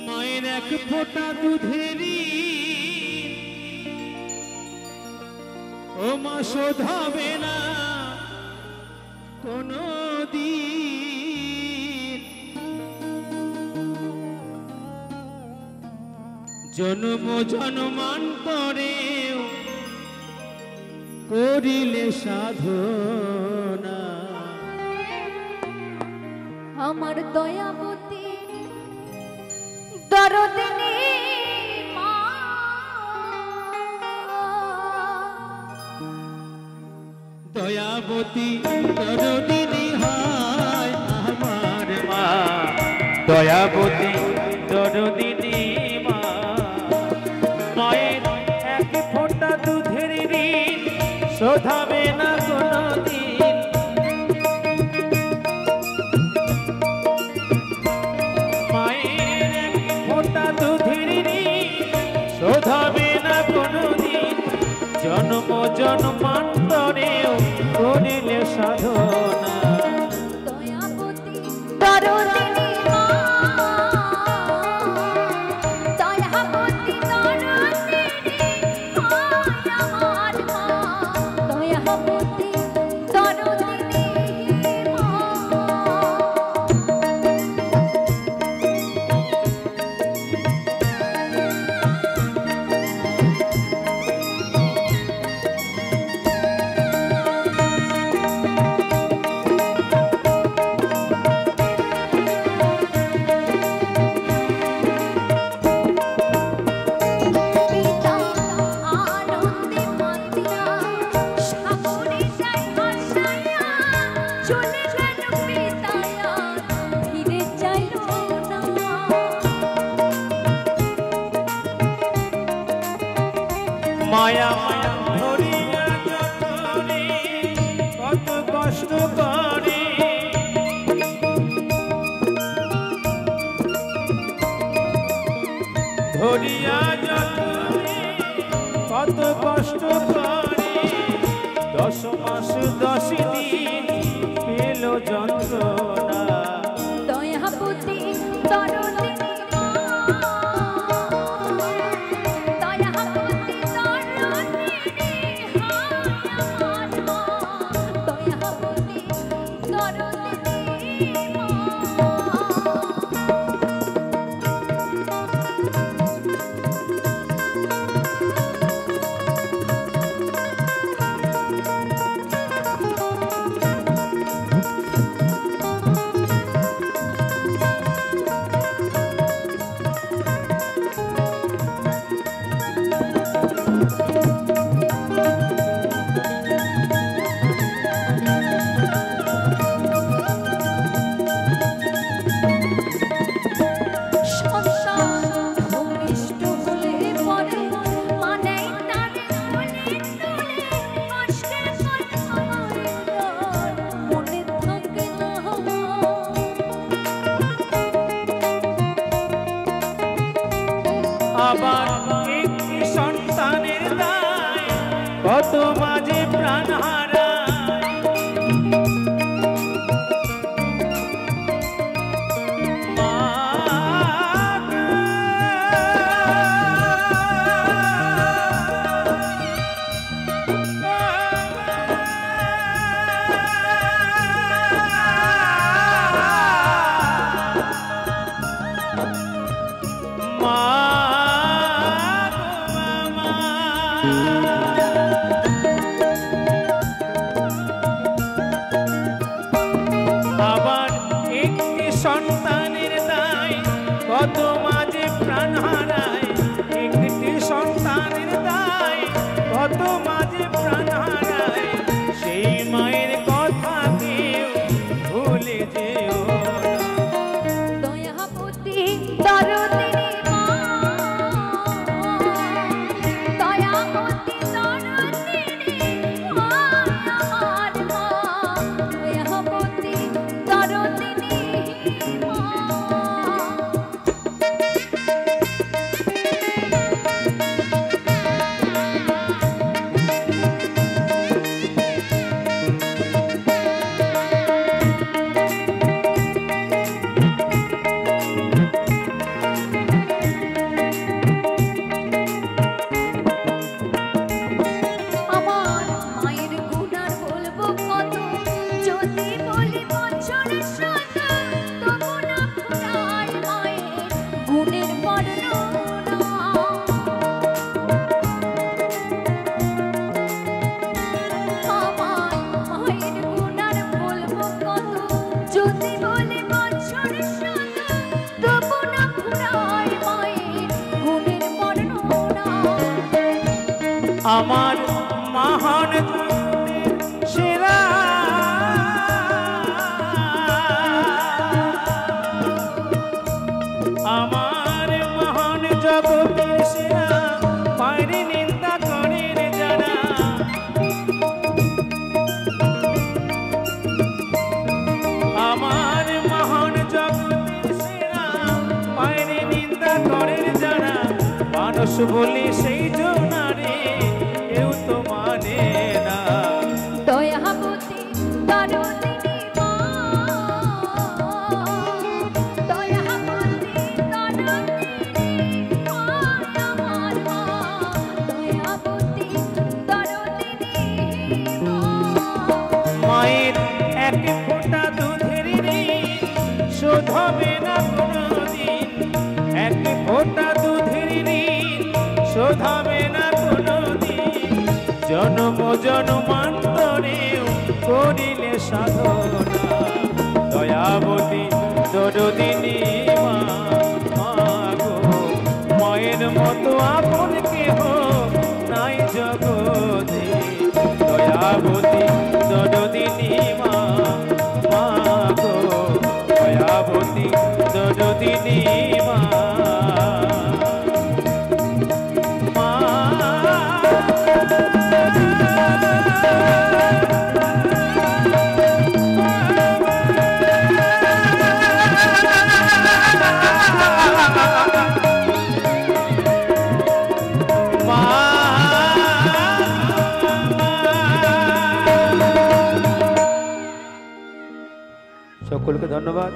মায়ের এক ফোঁটা দুধেরি ও মা শোধাবে না কোনো দিন, জন্ম জন্মান্তরেও করিলে সাধনা। আমার দয়াবতী দরদিনী মা, দয়াবতী দরদিনী হায় আমার মা, দয়াবতী দরদিনী মা। মায়ের এক ফোঁটা দুধের ঋণ শোধাবে না কোনোদিন, মায়ের এক ফোঁটা দুধের ঋণ শোধাবে না কোনোদিন, জন্ম জন্মান্তরেও করিলে সাধনা। দয়াবতী দরদিনী মা, দয়াবতী দরদিনী হায় আমার মা, দয়াবতী দরদিনী মা। মায়া মায়া ধরিয়া যতনে কত কষ্ট করে, ধরিয়া যতনে কত কষ্ট করে, 10 মাস 10 দিন পেল যন্ত্রণা। দয়াবতী দরদিনী মা, দয়াবতী দরদিনী হায় আমার মা, দয়াবতী দরদিনী মা। আবার একটি সন্তানের দায় কত মাঝে প্রাণ হারায়, মা আবার একটি সন্তানের দায় কত মাঝে প্রাণ হারায়, একটি সন্তানের দায় কত মাঝে প্রাণ হারায়, সেই মায়ের কথা কেউ ভুলে যেও না। দয়াবতী দরদিনী মা, আমার মহান জগতের সেরা আমার মহান জগতের সেরা মায়ের নিন্দা করেন যারা আমার মহান জগতের সেরা মায়ের নিন্দা করেন যারা মানুষ বলে সেই জনারে কেউ তো মানে না দয়াবতী তরুণী মা দয়াবতী তরুণী মা আমার মা দয়াবতী তরুণী মা মায়ের এক ফোঁটা দুধের ঋণ শোধ হবে না কোনোদিন এক ফোঁটা দুধের ঋণ শোধ হবে না কোনোদিন জন্ম জন্মান্তরেও করিলে সাধনা দয়াবতী দরদিনী মা মা গো মায়ের মতো আপন কেহ নাই জগতে দয়াবতী দরদিনী মা মা গো দয়াবতী দরদিনী মা সকলকে ধন্যবাদ।